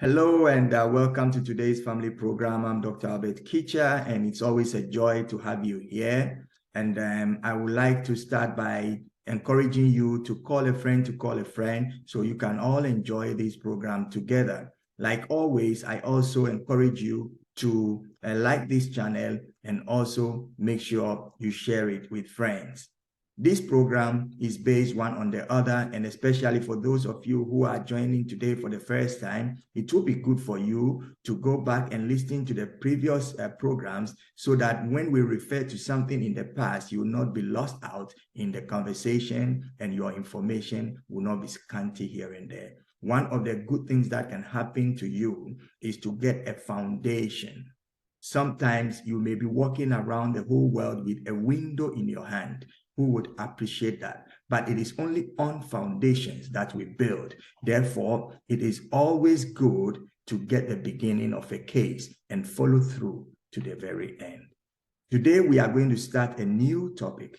Hello and welcome to today's family program. I'm Dr. Albert Kitcher, and it's always a joy to have you here. And I would like to start by encouraging you to call a friend so you can all enjoy this program together. Like always, I also encourage you to like this channel and also make sure you share it with friends. This program is based one on the other, and especially for those of you who are joining today for the first time, it will be good for you to go back and listen to the previous programs so that when we refer to something in the past, you will not be lost out in the conversation and your information will not be scanty here and there. One of the good things that can happen to you is to get a foundation. Sometimes you may be walking around the whole world with a window in your hand. Who would appreciate that? But it is only on foundations that we build. Therefore, it is always good to get the beginning of a case and follow through to the very end. Today, we are going to start a new topic,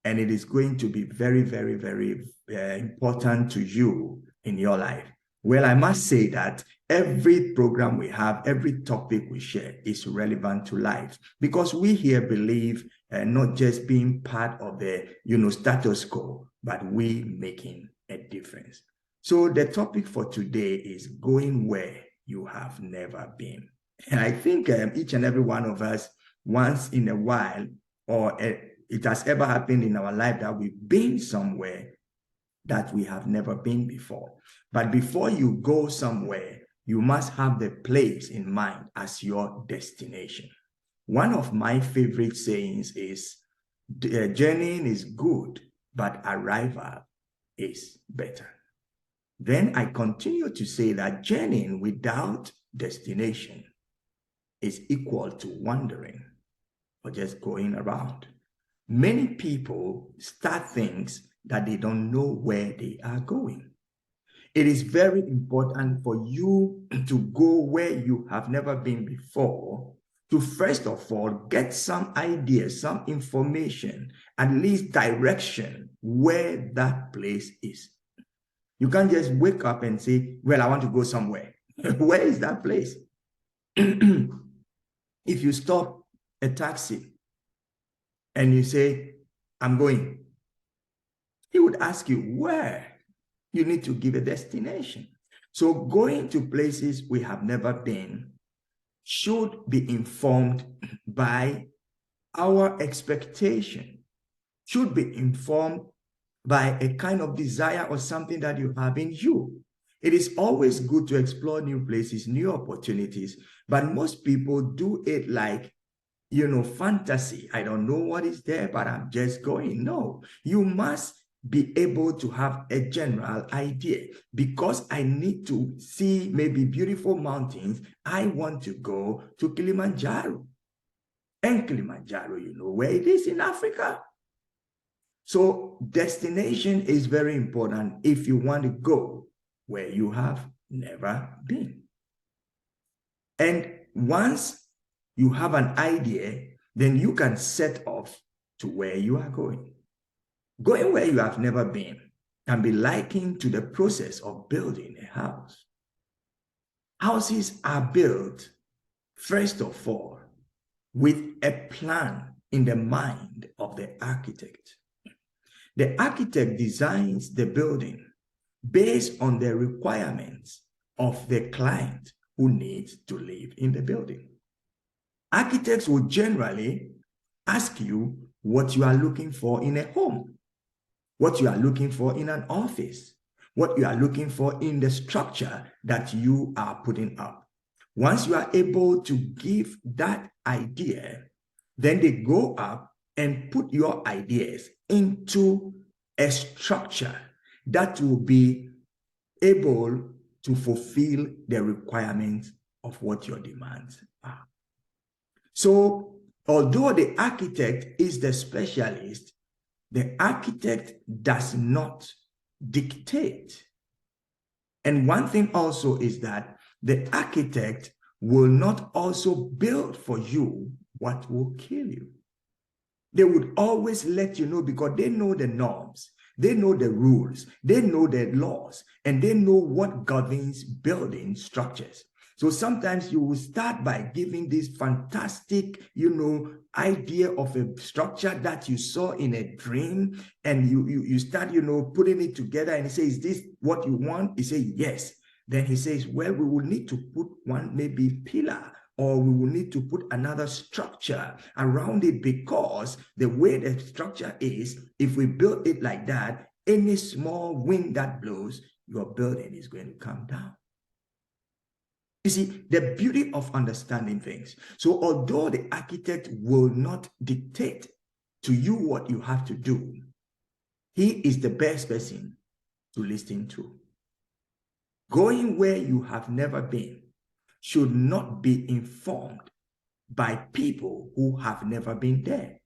and it is going to be very, very, very important to you in your life. Well, I must say that every program we have, every topic we share is relevant to life, because we here believe not just being part of the status quo, but we making a difference. So the topic for today is going where you have never been. And I think each and every one of us, once in a while, or it has ever happened in our life that we've been somewhere that we have never been before. But before you go somewhere, you must have the place in mind as your destination. One of my favorite sayings is, journeying is good, but arrival is better. Then I continue to say that journeying without destination is equal to wandering or just going around. Many people start things that they don't know where they are going. It is very important for you to go where you have never been before, to first of all get some ideas, some information, at least direction where that place is. You can't just wake up and say, well, I want to go somewhere. Where is that place? If you stop a taxi and you say, I'm going, he would ask you where. You need to give a destination. So going to places we have never been should be informed by our expectation, should be informed by a kind of desire or something that you have in you. It is always good to explore new places, new opportunities, but most people do it like, fantasy. I don't know what is there, but I'm just going. No, you must be able to have a general idea. Because I need to see maybe beautiful mountains, I want to go to Kilimanjaro. And Kilimanjaro, you know where it is in Africa. So destination is very important if you want to go where you have never been. And once you have an idea, then you can set off to where you are going. Going where you have never been can be likened to the process of building a house. Houses are built, first of all, with a plan in the mind of the architect. The architect designs the building based on the requirements of the client who needs to live in the building. Architects will generally ask you what you are looking for in a home, what you are looking for in an office, what you are looking for in the structure that you are putting up. Once you are able to give that idea, then they go up and put your ideas into a structure that will be able to fulfill the requirements of what your demands are. So, although the architect is the specialist, the architect does not dictate. And one thing also is that the architect will not also build for you what will kill you. They would always let you know, because they know the norms, they know the rules, they know the laws, and they know what governs building structures. So sometimes you will start by giving this fantastic, idea of a structure that you saw in a dream, and you start, putting it together, and he says, is this what you want? He says, yes. Then he says, well, we will need to put one maybe pillar, or we will need to put another structure around it, because the way the structure is, if we build it like that, any small wind that blows, your building is going to come down. You see, the beauty of understanding things. So although the architect will not dictate to you what you have to do, he is the best person to listen to. Going where you have never been should not be informed by people who have never been there.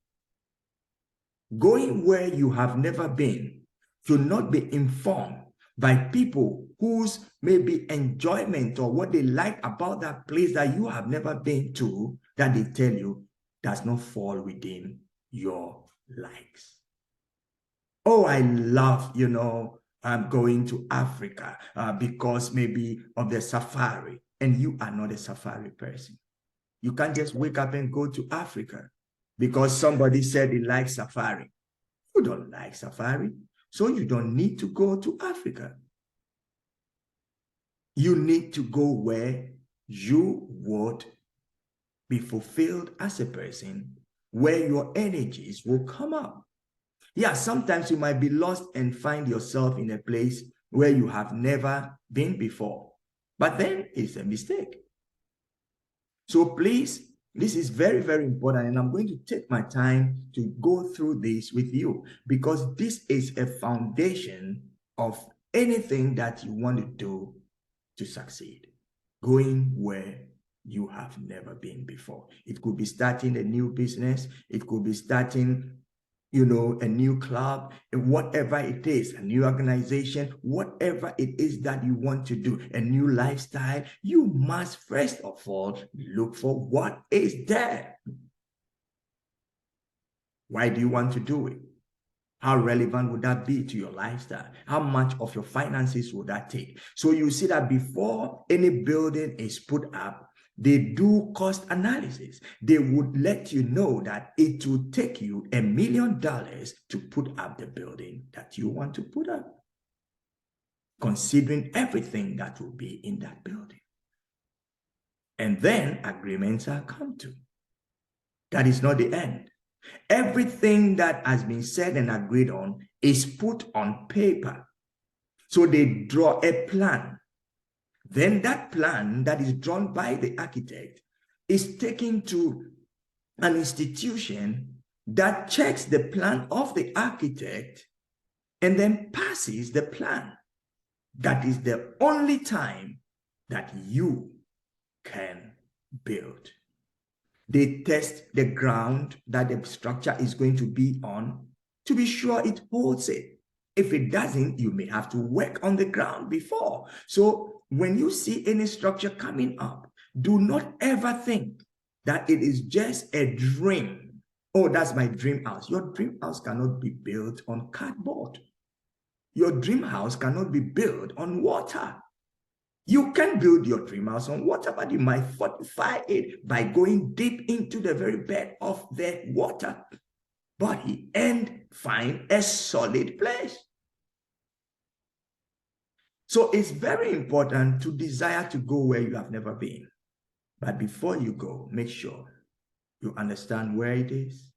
Going where you have never been should not be informed by people whose maybe enjoyment or what they like about that place that you have never been to, that they tell you does not fall within your likes. Oh, I love, going to Africa because maybe of the safari, and you are not a safari person. You can't just wake up and go to Africa because somebody said they like safari. You don't like safari, so you don't need to go to Africa. You need to go where you would be fulfilled as a person, where your energies will come up. Yeah, sometimes you might be lost and find yourself in a place where you have never been before, but then it's a mistake. So please, this is very, very important, and I'm going to take my time to go through this with you, because this is a foundation of anything that you want to do to succeed. Going where you have never been before. It could be starting a new business. It could be starting, a new club, whatever it is, a new organization, whatever it is that you want to do, a new lifestyle. You must first of all look for what is there. Why do you want to do it? How relevant would that be to your lifestyle? How much of your finances would that take? So you see that before any building is put up, they do cost analysis. They would let you know that it will take you $1 million to put up the building that you want to put up, considering everything that will be in that building. And then agreements are come to. That is not the end. Everything that has been said and agreed on is put on paper. So they draw a plan. Then that plan that is drawn by the architect is taken to an institution that checks the plan of the architect and then passes the plan. That is the only time that you can build. They test the ground that the structure is going to be on to be sure it holds it. If it doesn't, you may have to work on the ground before. So when you see any structure coming up, do not ever think that it is just a dream. Oh, that's my dream house. Your dream house cannot be built on cardboard. Your dream house cannot be built on water. You can build your dream house on water, but you might fortify it by going deep into the very bed of the water body and find a solid place. So it's very important to desire to go where you have never been. But before you go, make sure you understand where it is.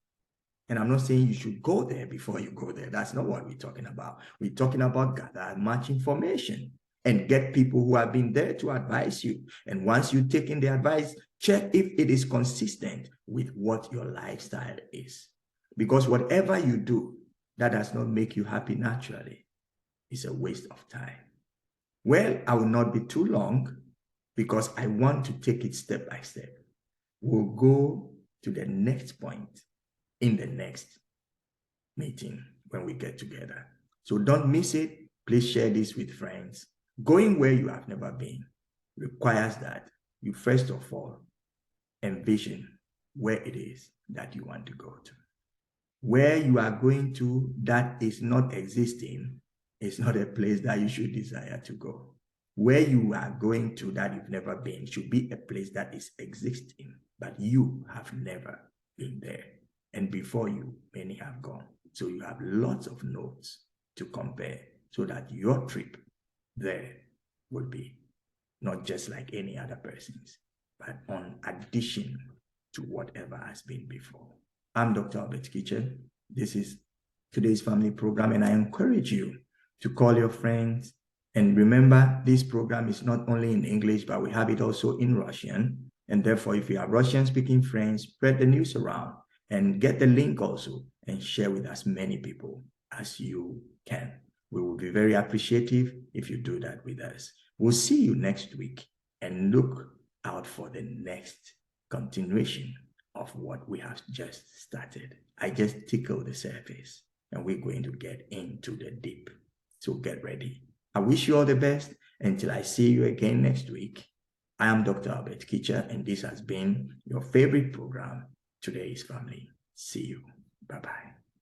And I'm not saying you should go there before you go there. That's not what we're talking about. We're talking about gather much information and get people who have been there to advise you. And once you've taken the advice, check if it is consistent with what your lifestyle is. Because whatever you do that does not make you happy naturally is a waste of time. Well, I will not be too long because I want to take it step by step. We'll go to the next point in the next meeting when we get together. So don't miss it. Please share this with friends. Going where you have never been requires that you first of all envision where it is that you want to go to. Where you are going to that is not existing It's not a place that you should desire to go. Where you are going to that you've never been should be a place that is existing, but you have never been there. And before you, many have gone. So you have lots of notes to compare so that your trip there would be not just like any other person's, but on addition to whatever has been before. I'm Dr. Albert Kitcher. This is today's family program, and I encourage you to call your friends. And remember, this program is not only in English, but we have it also in Russian. And therefore, if you have Russian-speaking friends, spread the news around and get the link also and share with as many people as you can. We will be very appreciative if you do that with us. We'll see you next week, and look out for the next continuation of what we have just started. I just tickled the surface, and we're going to get into the deep. So get ready. I wish you all the best until I see you again next week. I am Dr. Albert Kitcher, and this has been your favorite program, Today's Family. See you. Bye-bye.